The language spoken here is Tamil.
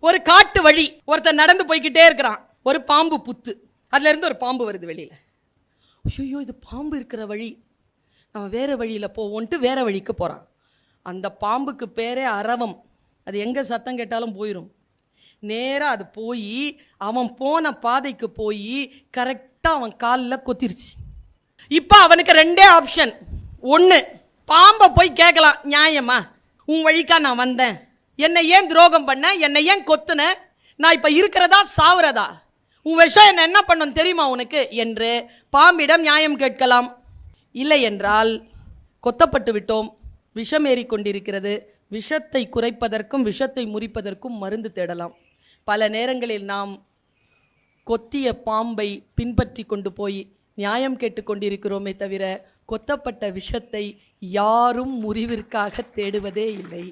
ஒரு காட்டு வழி, ஒருத்தர் நடந்து போய்கிட்டே இருக்கிறான். ஒரு பாம்பு புத்து, அதுல இருந்து ஒரு பாம்பு வருது வெளியில. ஐயோ இது பாம்பு இருக்கிற வழி, நம்ம வேற வழியில போவோன்ட்டு வேற வழிக்கு போறான். அந்த பாம்புக்கு பேரே அரவம். அது எங்க சத்தம் கேட்டாலும் போயிடும். நேராக அது போய் அவன் போன பாதைக்கு போய் கரெக்டாக அவன் காலில் கொத்திருச்சு. இப்போ அவனுக்கு ரெண்டே ஆப்ஷன். ஒன்று, பாம்பை போய் கேட்கலாம், நியாயமா உன் வழிக்கா நான் வந்தேன், என்னை ஏன் துரோகம் பண்ண, என்னை ஏன் கொத்துன, நான் இப்போ இருக்கிறதா சாவுறதா, உன் விஷம் என்ன என்ன பண்ணும் தெரியுமா உனக்கு என்று பாம்பிடம் நியாயம் கேட்கலாம். இல்லை என்றால் கொத்தப்பட்டு விட்டோம், விஷம் ஏறிக்கொண்டிருக்கிறது, விஷத்தை குறைப்பதற்கும் விஷத்தை முறிப்பதற்கும் மருந்து தேடலாம். பல நேரங்களில் நாம் கொத்திய பாம்பை பின்பற்றி கொண்டு போய் நியாயம் கேட்டுக்கொண்டிருக்கிறோமே தவிர கொத்தப்பட்ட விஷத்தை யாரும் முறிவிற்காக தேடுவதே இல்லை.